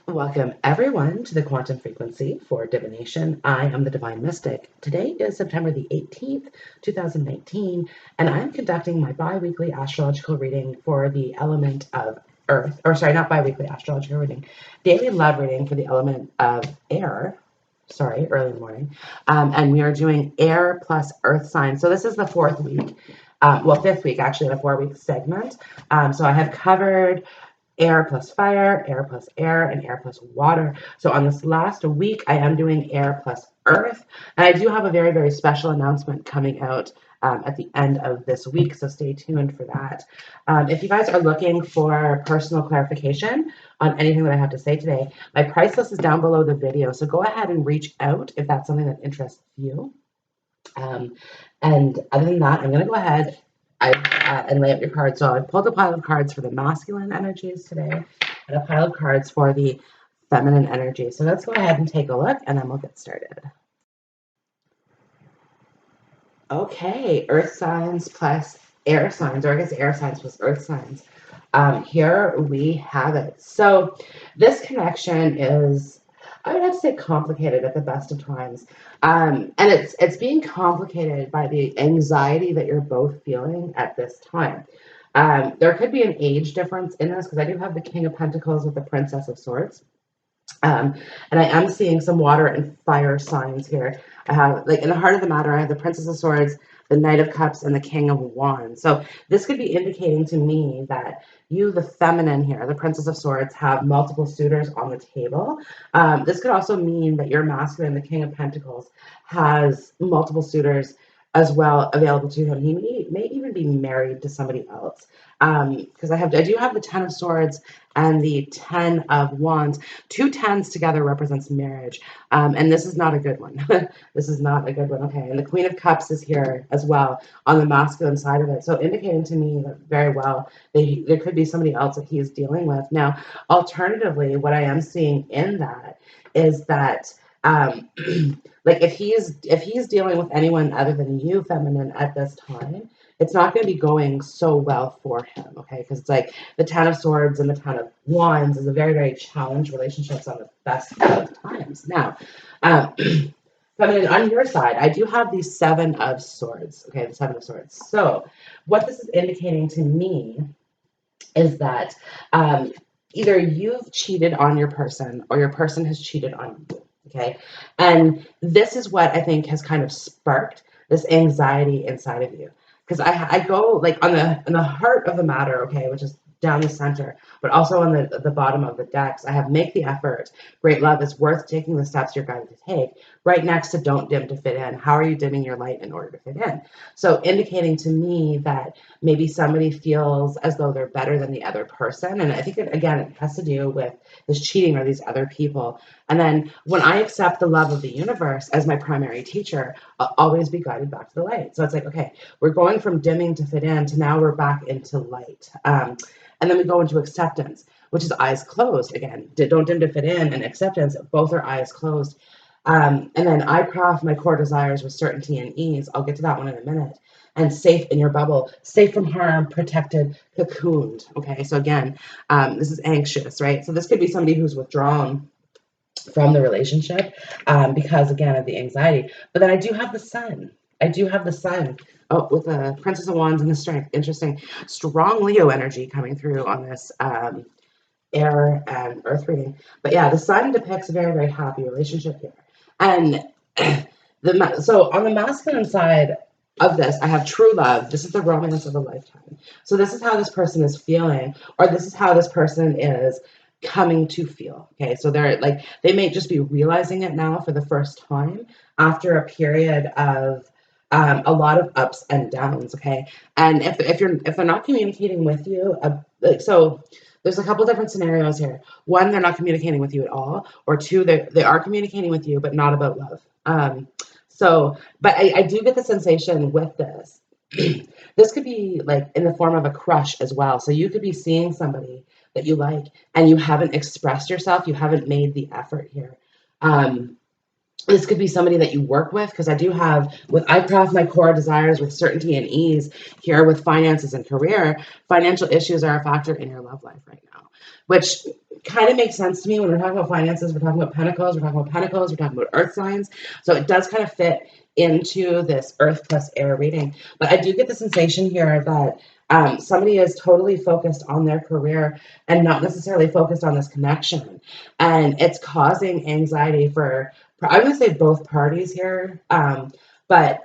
Welcome everyone to the quantum frequency for divination. I am the Divine Mystic. Today is September the 18th, 2019, and I'm conducting my bi-weekly astrological reading for the element of Earth, or sorry, not bi-weekly astrological reading, daily love reading for the element of air. Sorry, early in the morning. And we are doing air plus earth signs. So this is the fourth week, fifth week actually, the 4-week segment. So I have covered air plus fire, air plus air, and air plus water. So on this last week, I am doing air plus earth. And I do have a very, very special announcement coming out at the end of this week, so stay tuned for that. If you guys are looking for personal clarification on anything that I have to say today, my price list is down below the video, so go ahead and reach out if that's something that interests you. And other than that, I'm going to go ahead and lay out your cards. So I pulled a pile of cards for the masculine energies today and a pile of cards for the feminine energy. So let's go ahead and take a look and then we'll get started. Okay, earth signs plus air signs, or I guess air signs plus earth signs. Here we have it. So this connection is, I would have to say, complicated at the best of times. And it's being complicated by the anxiety that you're both feeling at this time. There could be an age difference in this because I do have the King of Pentacles with the Princess of Swords. And I am seeing some water and fire signs here. I have, like, in the heart of the matter, I have the Princess of Swords, the Knight of Cups, and the King of Wands. So this could be indicating to me that you, the feminine here, the Princess of Swords, have multiple suitors on the table. This could also mean that your masculine, the King of Pentacles, has multiple suitors as well available to him. He may even be married to somebody else. Because I do have the Ten of Swords and the 10 of Wands. 2 10s together represents marriage. And this is not a good one. This is not a good one. Okay. And the Queen of Cups is here as well on the masculine side of it. So indicating to me that very well, there could be somebody else that he is dealing with. Now, alternatively, what I am seeing in that is that like if he's dealing with anyone other than you, feminine, at this time, it's not going to be going so well for him, okay? Because it's like the Ten of Swords and the Ten of Wands is a very, very challenged relationships on the best of times. Now, feminine, on your side, I do have the Seven of Swords, okay? The Seven of Swords. So what this is indicating to me is that either you've cheated on your person or your person has cheated on you. Okay. And this is what I think has kind of sparked this anxiety inside of you. Because I go like on the heart of the matter, okay, which is down the center, but also on the bottom of the decks, I have make the effort. Great love is worth taking the steps you're going to take. Right next to don't dim to fit in. How are you dimming your light in order to fit in? So indicating to me that maybe somebody feels as though they're better than the other person. And I think, again, it has to do with this cheating or these other people. And then when I accept the love of the universe as my primary teacher, I'll always be guided back to the light. So it's like, okay, we're going from dimming to fit in to now we're back into light. And then we go into acceptance, which is eyes closed. Again, don't dim to fit in and acceptance, both are eyes closed. And then I craft my core desires with certainty and ease. I'll get to that one in a minute. And safe in your bubble, safe from harm, protected, cocooned. Okay, so again, this is anxious, right? So this could be somebody who's withdrawn from the relationship because, again, of the anxiety. But then I do have the sun. I do have the sun. Oh, with the Princess of Wands and the Strength. Interesting. Strong Leo energy coming through on this air and earth reading. But yeah, the sun depicts a very, very happy relationship here. And so on the masculine side of this, I have true love. This is the romance of a lifetime. So this is how this person is feeling, or this is how this person is coming to feel. Okay, so they're like, they may just be realizing it now for the first time after a period of a lot of ups and downs. Okay, and if they're not communicating with you, so there's a couple different scenarios here. One, they're not communicating with you at all, or two, they are communicating with you, but not about love. But I do get the sensation with this. This could be like in the form of a crush as well. So you could be seeing somebody that you like and you haven't expressed yourself. You haven't made the effort here. This could be somebody that you work with, because I craft my core desires with certainty and ease here with finances and career. Financial issues are a factor in your love life right now, which kind of makes sense to me when we're talking about finances. We're talking about pentacles. We're talking about pentacles. We're talking about earth signs. So it does kind of fit into this earth plus air reading. But I do get the sensation here that somebody is totally focused on their career and not necessarily focused on this connection. And it's causing anxiety for I'm going to say both parties here. But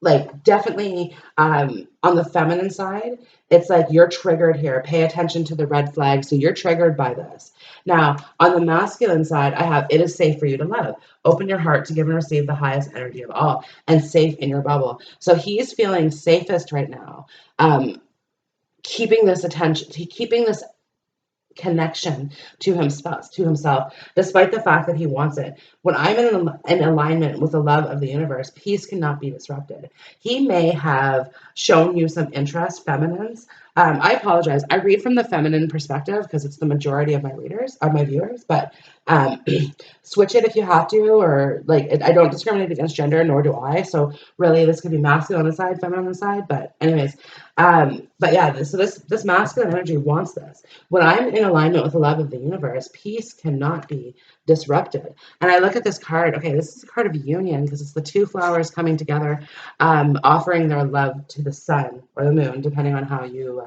like definitely on the feminine side, it's like you're triggered here. Pay attention to the red flag. So you're triggered by this. Now, on the masculine side, I have it is safe for you to love. Open your heart to give and receive the highest energy of all and safe in your bubble. So he's feeling safest right now. Keeping this attention, keeping this connection to himself, despite the fact that he wants it. When I'm in alignment with the love of the universe, peace cannot be disrupted. He may have shown you some interest, feminines. I apologize. I read from the feminine perspective because it's the majority of my readers, of my viewers, but switch it if you have to, or like, I don't discriminate against gender, nor do I. So really, this could be masculine on the side, feminine on the side. But anyways, but yeah, this masculine energy wants this. When I'm in alignment with the love of the universe, peace cannot be disrupted. And I look at this card. Okay, this is a card of union because it's the two flowers coming together, offering their love to the sun or the moon, depending on how you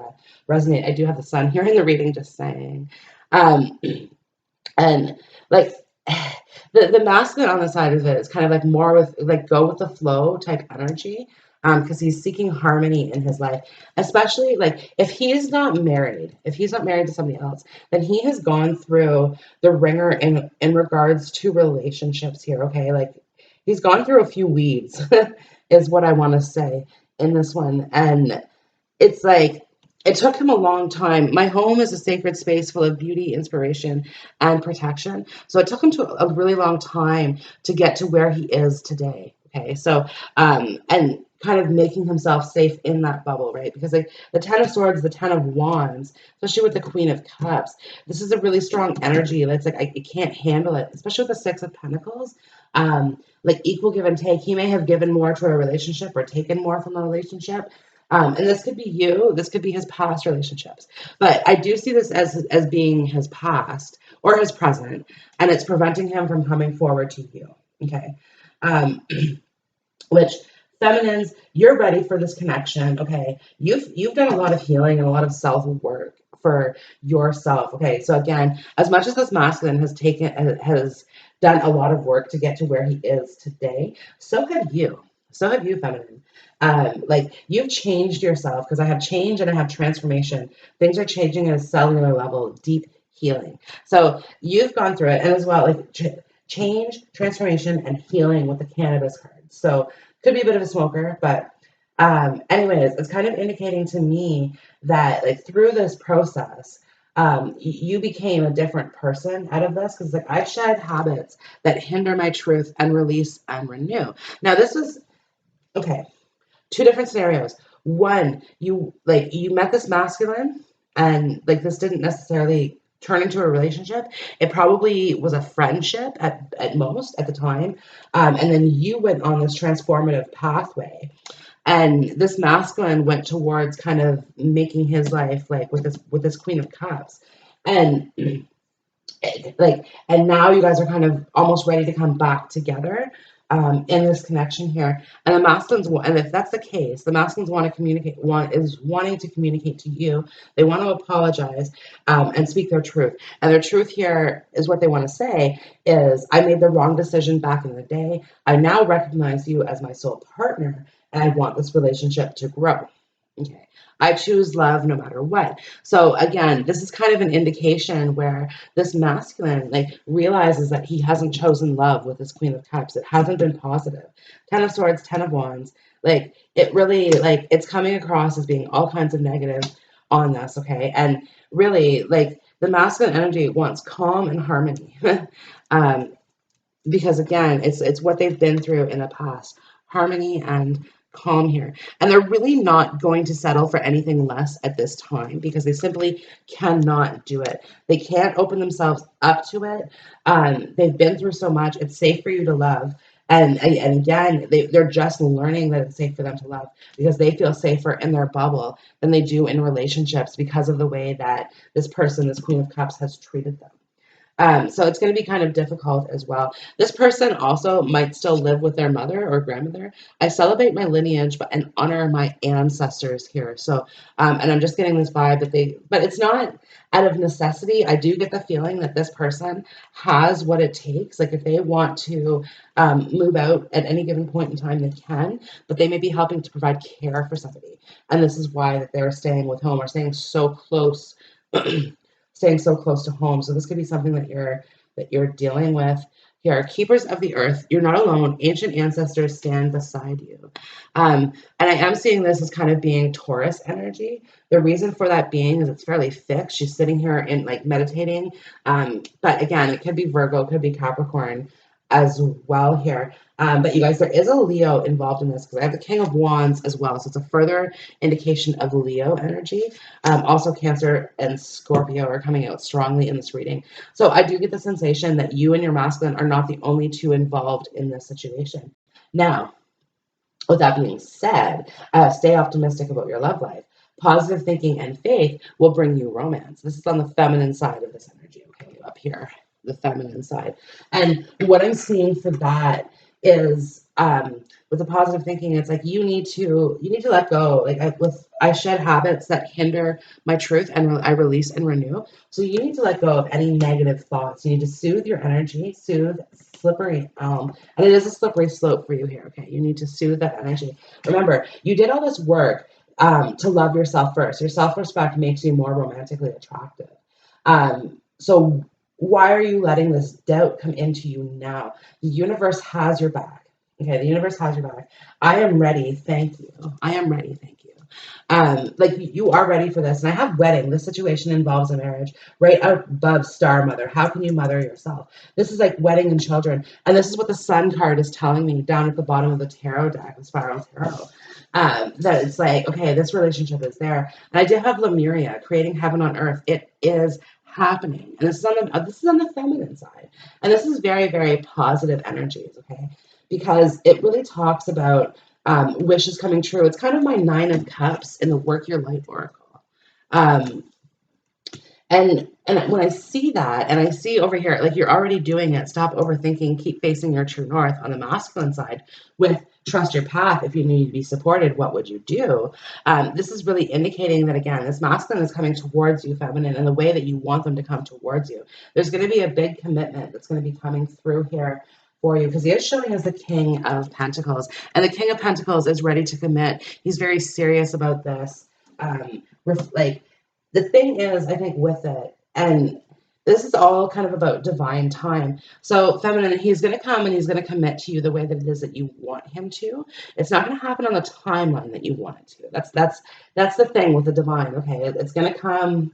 resonate. I do have the sun here in the reading, just saying. And like the masculine on the side of it is kind of like more with like go with the flow type energy, because he's seeking harmony in his life, especially like if he's not married to somebody else, then he has gone through the ringer in regards to relationships here. Okay, like he's gone through a few weeds is what I want to say in this one. And it's like it took him a long time. My home is a sacred space full of beauty, inspiration, and protection. So it took him to a really long time to get to where he is today. Okay, so and kind of making himself safe in that bubble, right? Because like the Ten of Swords, the Ten of Wands, especially with the Queen of Cups, this is a really strong energy. That's like I can't handle it, especially with the Six of Pentacles. Like equal give and take. He may have given more to a relationship or taken more from a relationship. And this could be you, this could be his past relationships. But I do see this as being his past or his present, and it's preventing him from coming forward to you. Okay. Um, which feminines, you're ready for this connection. Okay. You've done a lot of healing and a lot of self-work for yourself. Okay. So again, as much as this masculine has done a lot of work to get to where he is today, so have you. So have you, feminine. Like you've changed yourself because I have change and I have transformation. Things are changing at a cellular level, deep healing. So you've gone through it, and as well, like change, transformation, and healing with the cannabis card. So could be a bit of a smoker, but anyways, it's kind of indicating to me that like through this process, you became a different person out of this because like I shed habits that hinder my truth and release and renew. Now this was okay. Two different scenarios. One, you met this masculine and like this didn't necessarily turn into a relationship. It probably was a friendship at most at the time. And then you went on this transformative pathway. And this masculine went towards kind of making his life like with this Queen of Cups. And like and now you guys are kind of almost ready to come back together in this connection here. And the masculines, and if that's the case, the masculines want to communicate, wanting to communicate to you. They want to apologize and speak their truth. And their truth here is what they want to say is, I made the wrong decision back in the day. I now recognize you as my soul partner, and I want this relationship to grow. Okay. I choose love no matter what. So again, this is kind of an indication where this masculine like realizes that he hasn't chosen love with his Queen of Cups. It hasn't been positive. Ten of Swords, Ten of Wands. Like it really like it's coming across as being all kinds of negative on this. Okay. And really like the masculine energy wants calm and harmony. Because again, it's what they've been through in the past. Harmony and calm here. And they're really not going to settle for anything less at this time because they simply cannot do it. They can't open themselves up to it. They've been through so much. It's safe for you to love. And again, they're just learning that it's safe for them to love because they feel safer in their bubble than they do in relationships because of the way that this person, this Queen of Cups, has treated them. So it's going to be kind of difficult as well. This person also might still live with their mother or grandmother. I celebrate my lineage and honor my ancestors here. So, and I'm just getting this vibe that but it's not out of necessity. I do get the feeling that this person has what it takes. Like if they want to move out at any given point in time, they can, but they may be helping to provide care for somebody. And this is why that they're staying with home or staying so close staying so close to home. So this could be something that you're dealing with here. Keepers of the earth, you're not alone. Ancient ancestors stand beside you. And I am seeing this as kind of being Taurus energy. The reason for that being is it's fairly fixed. She's sitting here and like meditating. But again, it could be Virgo, it could be Capricorn as well here. But you guys, there is a Leo involved in this because I have the King of Wands as well. So it's a further indication of Leo energy. Also, Cancer and Scorpio are coming out strongly in this reading. So I do get the sensation that you and your masculine are not the only two involved in this situation. Now, with that being said, stay optimistic about your love life. Positive thinking and faith will bring you romance. This is on the feminine side of this energy, okay, up here, the feminine side. And what I'm seeing for that is with the positive thinking, it's like you need to let go. Like I shed habits that hinder my truth, and I release and renew. So you need to let go of any negative thoughts. You need to soothe your energy, soothe slippery and it is a slippery slope for you here. Okay, you need to soothe that energy. Remember, you did all this work to love yourself first. Your self-respect makes you more romantically attractive. So why are you letting this doubt come into you now? The universe has your back. Okay, the universe has your back. I am ready. Thank you. I am ready. Thank you. Like you are ready for this. And I have wedding. This situation involves a marriage right above star mother. How can you mother yourself? This is like wedding and children. And this is what the sun card is telling me down at the bottom of the tarot deck, the spiral tarot. That it's like, okay, this relationship is there. And I did have Lemuria, creating heaven on earth. It is happening. And this is on the feminine side. And this is very, very positive energies, okay? Because it really talks about wishes coming true. It's kind of my 9 of Cups in the Work Your Light Oracle. Um, and when I see that, and I see over here, like you're already doing it, stop overthinking, keep facing your true north on the masculine side with trust your path. If you need to be supported, what would you do? This is really indicating that, again, this masculine is coming towards you, feminine, in the way that you want them to come towards you. There's going to be a big commitment that's going to be coming through here for you because he is showing as the King of Pentacles. And the King of Pentacles is ready to commit. He's very serious about this. Like, the thing is, I think, with it, and this is all kind of about divine time. So, feminine, he's going to come and he's going to commit to you the way that it is that you want him to. It's not going to happen on the timeline that you want it to. That's the thing with the divine. Okay, it's going to come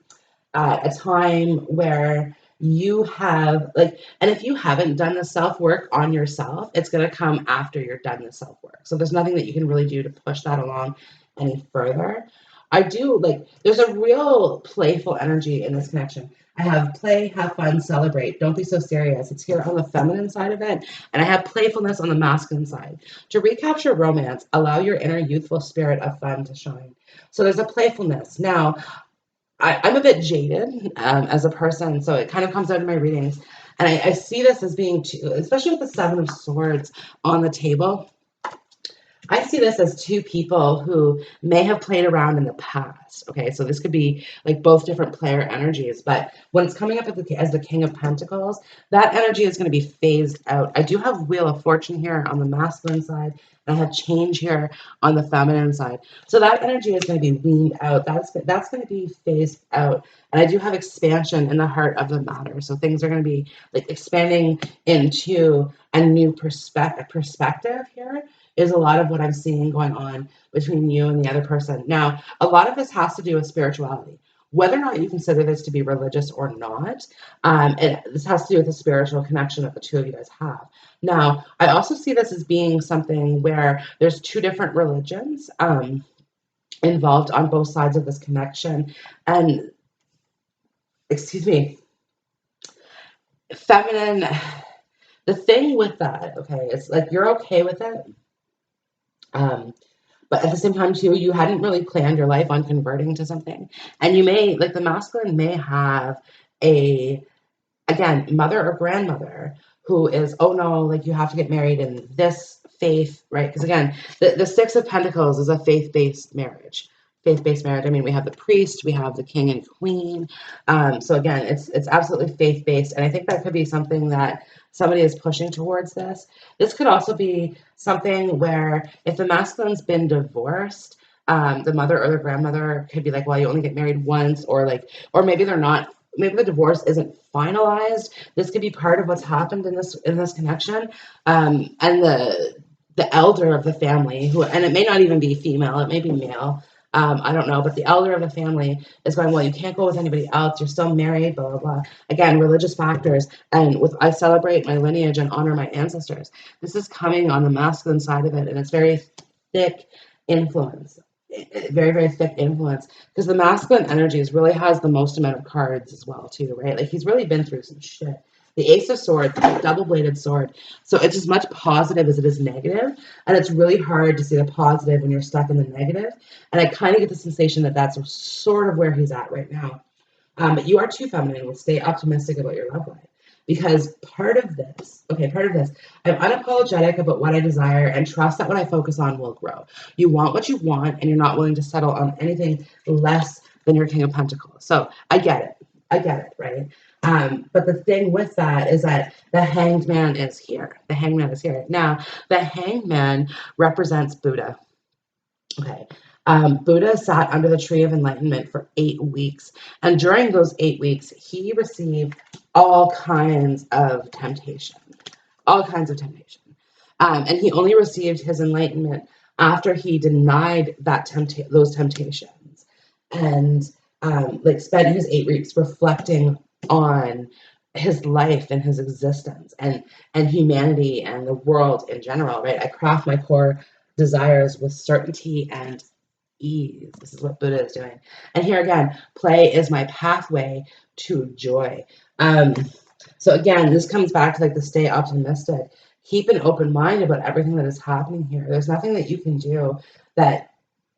at a time where you have like, and if you haven't done the self work on yourself, it's going to come after you're done the self work. So there's nothing that you can really do to push that along any further. I do like, there's a real playful energy in this connection. I have play, have fun, celebrate. Don't be so serious. It's here on the feminine side of it. And I have playfulness on the masculine side. To recapture romance, allow your inner youthful spirit of fun to shine. So there's a playfulness. Now, I'm a bit jaded as a person, so it kind of comes out in my readings. And I see this as being, especially with the Seven of Swords on the table, I see this as two people who may have played around in the past. Okay, so this could be like both different player energies, but when it's coming up as the King of Pentacles, that energy is going to be phased out. I do have Wheel of Fortune here on the masculine side, and I have change here on the feminine side. So that energy is going to be weaned out. That's going to be phased out. And I do have expansion in the heart of the matter. So things are going to be like expanding into a new perspective here is a lot of what I'm seeing going on between you and the other person. Now, a lot of this has to do with spirituality. Whether or not you consider this to be religious or not, this has to do with the spiritual connection that the two of you guys have. Now, I also see this as being something where there's two different religions involved on both sides of this connection. And, excuse me, feminine The thing with that, okay, it's like you're okay with it. Um, but at the same time, too, you hadn't really planned your life on converting to something. And you may, like the masculine may have a, again, mother or grandmother who is, oh no, like you have to get married in this faith, right? Because again, the Six of Pentacles is a faith-based marriage. Faith-based marriage. I mean, we have the priest, we have the king and queen. So again, it's absolutely faith-based, and I think that could be something that somebody is pushing towards this. This could also be something where if the masculine's been divorced, the mother or the grandmother could be like, well, you only get married once, or like, or maybe they're not, maybe the divorce isn't finalized. This could be part of what's happened in this connection. And the elder of the family, who, and it may not even be female, it may be male. I don't know, but the elder of the family is going, well, you can't go with anybody else. You're still married, blah, blah, blah. Again, religious factors. And with, I celebrate my lineage and honor my ancestors. This is coming on the masculine side of it, and it's very thick influence. Very, very thick influence, because the masculine energies really has the most amount of cards as well, too, right? Like he's really been through some shit. The Ace of Swords, double-bladed sword. So it's as much positive as it is negative, and it's really hard to see the positive when you're stuck in the negative. And I kind of get the sensation that that's sort of where he's at right now. But you are too feminine. Will stay optimistic about your love life. Because part of this, I'm unapologetic about what I desire and trust that what I focus on will grow. You want what you want, and you're not willing to settle on anything less than your King of Pentacles. So I get it. Right? But the thing with that is that the Hanged Man is here. The Hangman is here. Now, the Hangman represents Buddha. Okay. Buddha sat under the tree of enlightenment for 8 weeks. And during those 8 weeks, he received all kinds of temptation, all kinds of temptation. And he only received his enlightenment after he denied those temptations, and like spent his 8 weeks reflecting on his life and his existence, and humanity and the world in general, right? I craft my core desires with certainty and ease. This is what Buddha is doing. And here again, play is my pathway to joy. So again, this comes back to like the stay optimistic. Keep an open mind about everything that is happening here. There's nothing that you can do that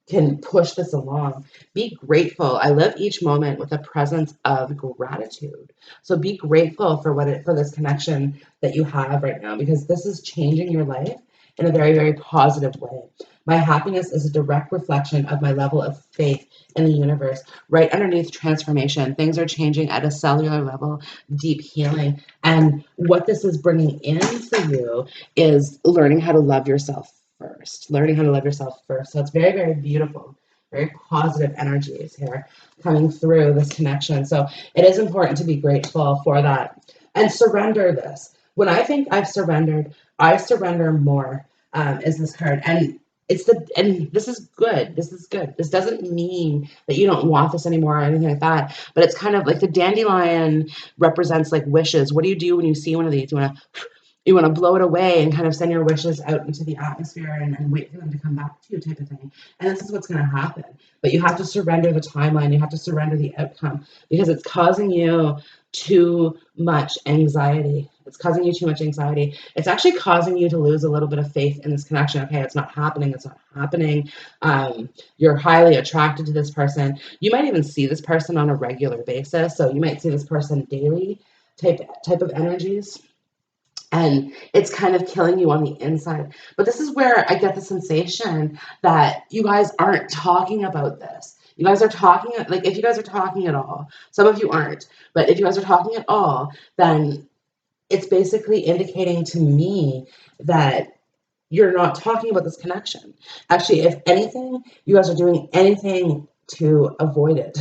can push this along. Be grateful. I live each moment with a presence of gratitude. So be grateful for for this connection that you have right now, because this is changing your life in a very, very positive way. My happiness is a direct reflection of my level of faith in the universe. Right underneath transformation, things are changing at a cellular level, deep healing. And what this is bringing in for you is learning how to love yourself first, learning how to love yourself first. So it's very, very beautiful, very positive energies here coming through this connection. So it is important to be grateful for that and surrender this. When I think I've surrendered, I surrender more, is this card. And this is good. This is good. This doesn't mean that you don't want this anymore or anything like that. But it's kind of like the dandelion represents like wishes. What do you do when you see one of these? You want to blow it away and kind of send your wishes out into the atmosphere and wait for them to come back to you, type of thing. And this is what's going to happen. But you have to surrender the timeline. You have to surrender the outcome, because it's causing you too much anxiety. It's causing you too much anxiety. It's actually causing you to lose a little bit of faith in this connection. Okay, it's not happening. It's not happening. You're highly attracted to this person. You might even see this person on a regular basis. So you might see this person daily, type of energies. And it's kind of killing you on the inside. But this is where I get the sensation that you guys aren't talking about this. You guys are talking, like if you guys are talking at all, some of you aren't, but if you guys are talking at all, then it's basically indicating to me that you're not talking about this connection. Actually, if anything, you guys are doing anything to avoid it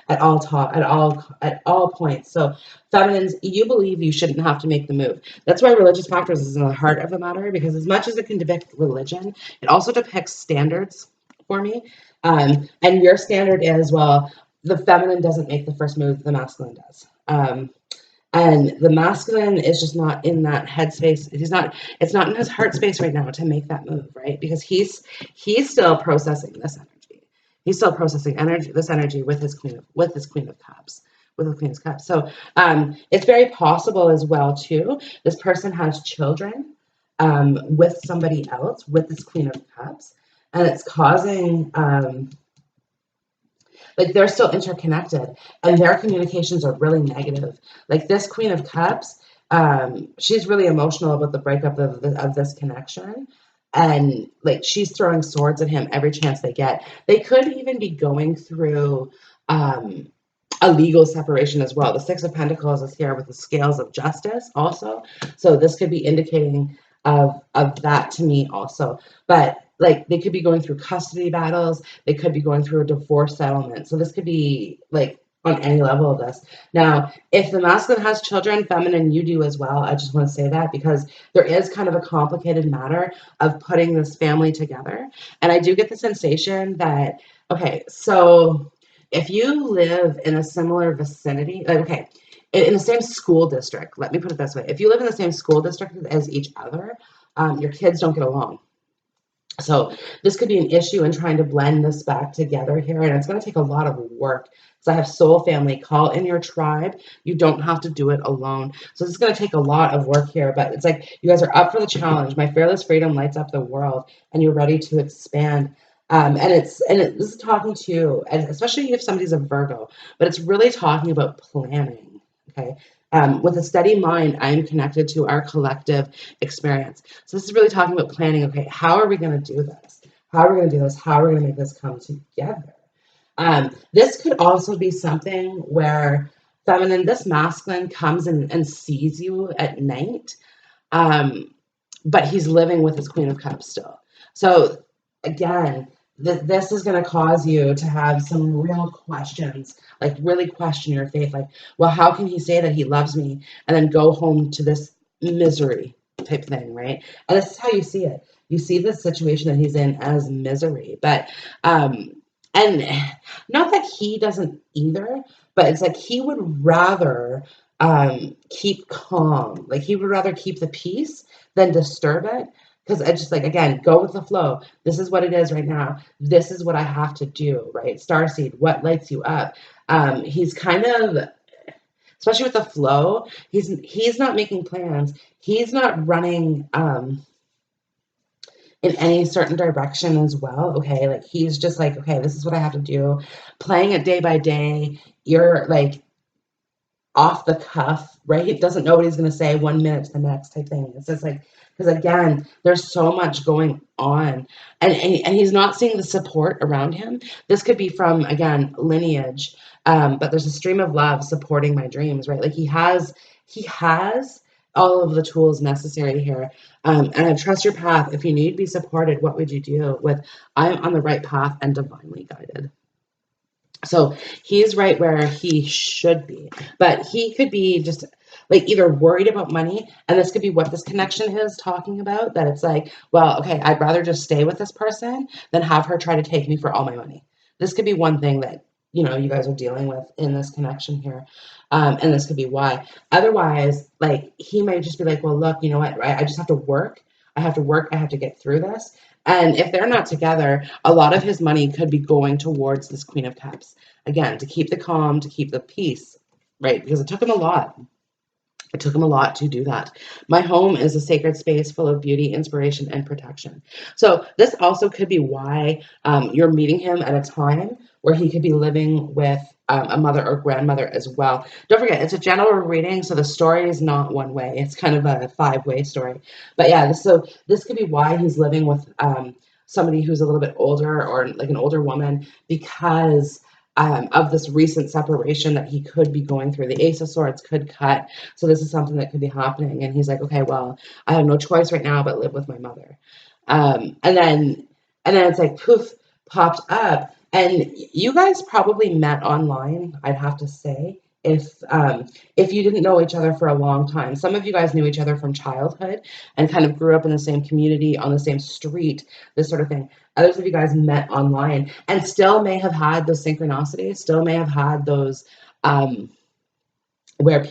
at all points. So feminines, you believe you shouldn't have to make the move. That's why religious factors is in the heart of the matter, because as much as it can depict religion, it also depicts standards for me. And your standard is, well, the feminine doesn't make the first move, the masculine does. And the masculine is just not in that headspace. It's not in his heart space right now to make that move, right? Because he's still processing this energy. He's still processing this energy with his queen of cups, with the Queen of Cups. So it's very possible as well too. This person has children with somebody else with this Queen of Cups, and it's causing like they're still interconnected, and their communications are really negative. Like this Queen of Cups, she's really emotional about the breakup of this connection. And like she's throwing swords at him every chance they get. They could even be going through a legal separation as well. The Six of Pentacles is here with the scales of justice also. So this could be indicating of that to me also. But like they could be going through custody battles. They could be going through a divorce settlement. So this could be like on any level of this. Now, if the masculine has children, feminine, you do as well. I just want to say that because there is kind of a complicated matter of putting this family together. And I do get the sensation that, okay, so if you live in a similar vicinity, like, okay, in the same school district, let me put it this way. If you live in the same school district as each other, your kids don't get along. So this could be an issue in trying to blend this back together here, and it's going to take a lot of work. So I have soul family, call in your tribe. You don't have to do it alone. So this is going to take a lot of work here, but it's like you guys are up for the challenge. My fearless freedom lights up the world, and you're ready to expand. This is talking to, and especially if somebody's a Virgo, but it's really talking about planning. Okay. With a steady mind, I am connected to our collective experience. So this is really talking about planning. Okay, how are we going to do this? How are we going to do this? How are we going to make this come together? This could also be something where feminine, this masculine comes and sees you at night, but he's living with his Queen of Cups still. So again, this is going to cause you to have some real questions, like really question your faith. Like, well, how can he say that he loves me and then go home to this misery type thing, right? And this is how you see it. You see the situation that he's in as misery, but and not that he doesn't either, but it's like he would rather keep calm, like he would rather keep the peace than disturb it. Because I just like, again, go with the flow. This is what it is right now. This is what I have to do, right? Starseed, what lights you up? He's kind of, especially with the flow, he's not making plans. He's not running in any certain direction as well. Okay, like he's just like, okay, this is what I have to do. Playing it day by day. You're like off the cuff, right? He doesn't know what he's going to say 1 minute to the next type thing. It's just like, because again, there's so much going on, and he's not seeing the support around him. This could be from, again, lineage, but there's a stream of love supporting my dreams, right? Like he has all of the tools necessary here. And I trust your path. If you need to be supported, what would you do with I'm on the right path and divinely guided? So he's right where he should be, but he could be just like either worried about money, and this could be what this connection is talking about. That it's like, well, okay, I'd rather just stay with this person than have her try to take me for all my money. This could be one thing that you guys are dealing with in this connection here, and this could be why. Otherwise, like he might just be like, well, look, you know what, right? I just have to work. I have to work. I have to get through this. And if they're not together, a lot of his money could be going towards this Queen of Cups. Again, to keep the calm, to keep the peace, right? Because it took him a lot. It took him a lot to do that. My home is a sacred space full of beauty, inspiration, and protection. So this also could be why you're meeting him at a time where he could be living with a mother or grandmother as well. Don't forget, it's a general reading, so the story is not one way. It's kind of a five-way story. But yeah, so this could be why he's living with somebody who's a little bit older or like an older woman because of this recent separation that he could be going through. The Ace of Swords could cut. So this is something that could be happening. And he's like, okay, well, I have no choice right now but live with my mother. And then it's like poof, popped up. And you guys probably met online, I'd have to say, if you didn't know each other for a long time. Some of you guys knew each other from childhood and kind of grew up in the same community, on the same street, this sort of thing. Others of you guys met online and still may have had those synchronicities, still may have had those where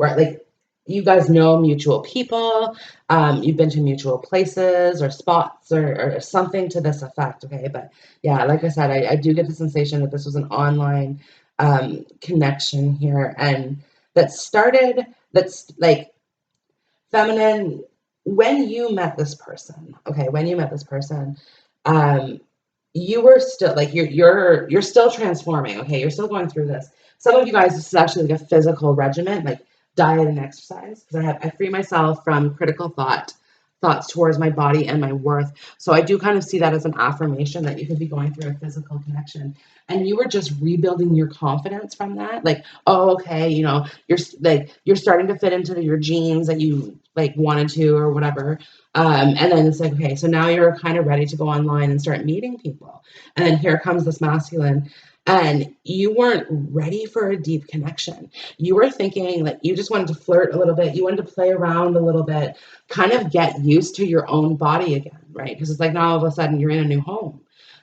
like you guys know mutual people, you've been to mutual places or spots or something to this effect. Okay, but yeah, like I said, I do get the sensation that this was an online connection here, and that's like feminine. When you met this person, okay, when you met this person, um, you were still like you're still transforming. Okay, you're still going through this. Some of you guys, this is actually like a physical regimen, like diet and exercise, because I free myself from critical thoughts towards my body and my worth. So I do kind of see that as an affirmation that you could be going through a physical connection, and you were just rebuilding your confidence from that. Like, oh, okay, you're starting to fit into your jeans that you like wanted to or whatever. And then it's like, okay, so now you're kind of ready to go online and start meeting people. And then here comes this masculine, and you weren't ready for a deep connection. You were thinking like you just wanted to flirt a little bit, you wanted to play around a little bit, kind of get used to your own body again, right? Because it's like now all of a sudden you're in a new home.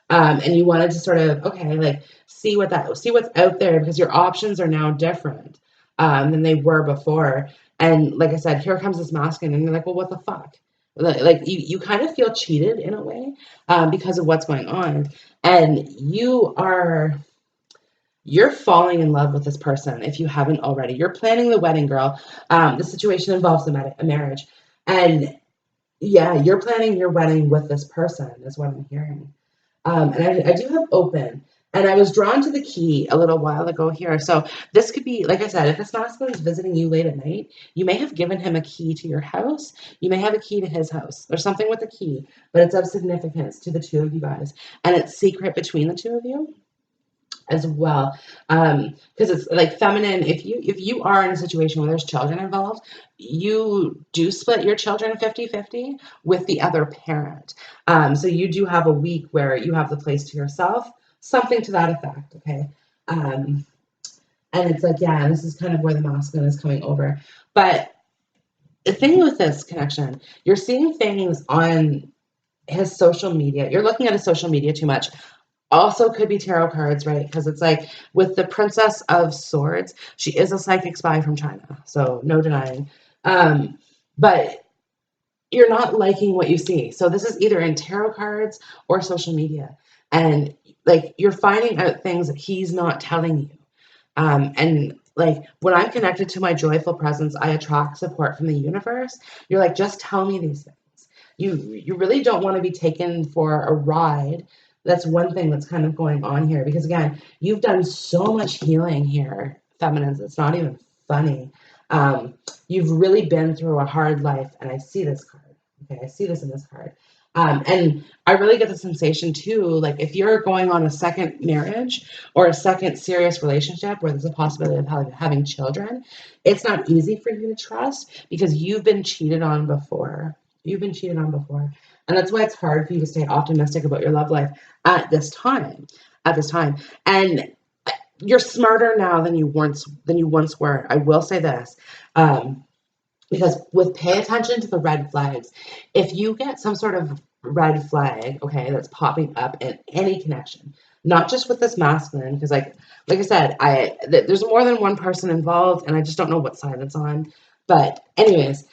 And you wanted to sort of, okay, like see what's out there, because your options are now different than they were before. And like I said, here comes this masculine, and you're like, well, what the fuck? Like you kind of feel cheated in a way because of what's going on, and you're falling in love with this person if you haven't already. You're planning the wedding, girl. The situation involves a marriage, and yeah, you're planning your wedding with this person, is what I'm hearing. And I do have open, and I was drawn to the key a little while ago here. So this could be, like I said, if this masculine is visiting you late at night, you may have given him a key to your house. You may have a key to his house. There's something with the key, but it's of significance to the two of you guys, and it's secret between the two of you as well. Because it's like feminine, if you are in a situation where there's children involved, you do split your children 50-50 with the other parent. So you do have a week where you have the place to yourself, something to that effect. Okay. um, and it's like, yeah, this is kind of where the masculine is coming over. But the thing with this connection, you're seeing things on his social media. You're looking at his social media too much. Also could be tarot cards, right? Because it's like with the Princess of Swords, she is a psychic spy from China, so no denying. But you're not liking what you see. So this is either in tarot cards or social media. And like you're finding out things that he's not telling you. And like when I'm connected to my joyful presence, I attract support from the universe. You're like, just tell me these things. You really don't want to be taken for a ride. That's one thing that's kind of going on here, because again, you've done so much healing here, feminines. It's not even funny. You've really been through a hard life, and I see this card. Okay, I see this in this card. And I really get the sensation too, like if you're going on a second marriage or a second serious relationship where there's a possibility of having children, it's not easy for you to trust because you've been cheated on before. You've been cheated on before. And that's why it's hard for you to stay optimistic about your love life at this time. At this time. And you're smarter now than you once were. I will say this. Because with pay attention to the red flags, if you get some sort of red flag, okay, that's popping up in any connection, not just with this masculine, because like I said, there's more than one person involved, and I just don't know what side it's on. But anyways,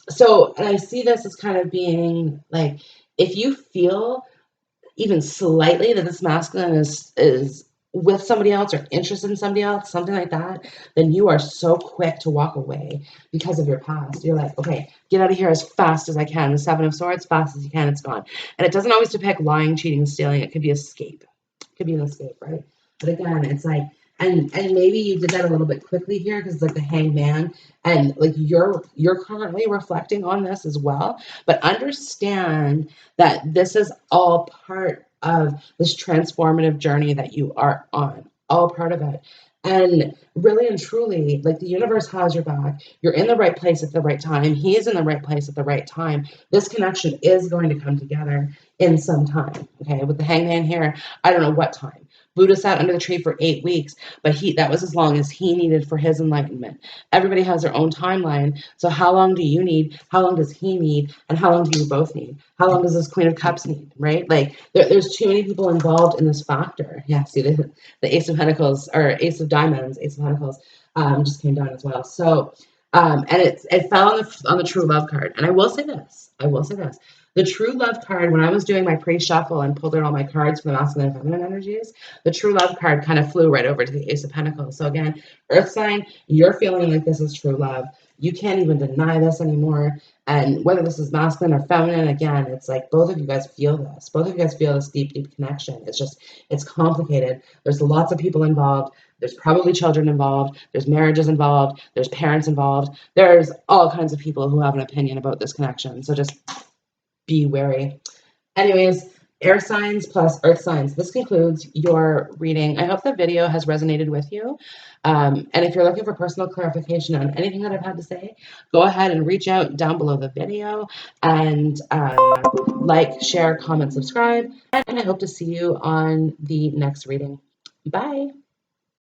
so and I see this as kind of being like, if you feel even slightly that this masculine is with somebody else or interested in somebody else, something like that, then you are so quick to walk away because of your past. You're like, okay, get out of here as fast as I can. The Seven of Swords, fast as you can, it's gone. And it doesn't always depict lying, cheating, stealing. It could be escape. It could be an escape, right? But again, it's like, and maybe you did that a little bit quickly here because it's like the hangman, and like you're currently reflecting on this as well. But understand that this is all part of this transformative journey that you are on, all part of it. And really and truly, like the universe has your back. You're in the right place at the right time. He is in the right place at the right time. This connection is going to come together in some time. Okay, with the hangman here, I don't know what time. Buddha sat under the tree for 8 weeks, but that was as long as he needed for his enlightenment. Everybody has their own timeline. So how long do you need? How long does he need? And how long do you both need? How long does this Queen of Cups need? Right? Like there's too many people involved in this factor. Yeah, see the Ace of Pentacles or Ace of Diamonds, Ace of Pentacles just came down as well. So And it fell on the true love card. And I will say this. The true love card, when I was doing my pre-shuffle and pulled out all my cards for the masculine and feminine energies, the true love card kind of flew right over to the Ace of Pentacles. So again, Earth sign, you're feeling like this is true love. You can't even deny this anymore. And whether this is masculine or feminine, again, it's like both of you guys feel this. Both of you guys feel this deep, deep connection. It's complicated. There's lots of people involved. There's probably children involved. There's marriages involved. There's parents involved. There's all kinds of people who have an opinion about this connection. So just be wary. Anyways, air signs plus earth signs. This concludes your reading. I hope the video has resonated with you. And if you're looking for personal clarification on anything that I've had to say, go ahead and reach out down below the video and like, share, comment, subscribe. And I hope to see you on the next reading. Bye.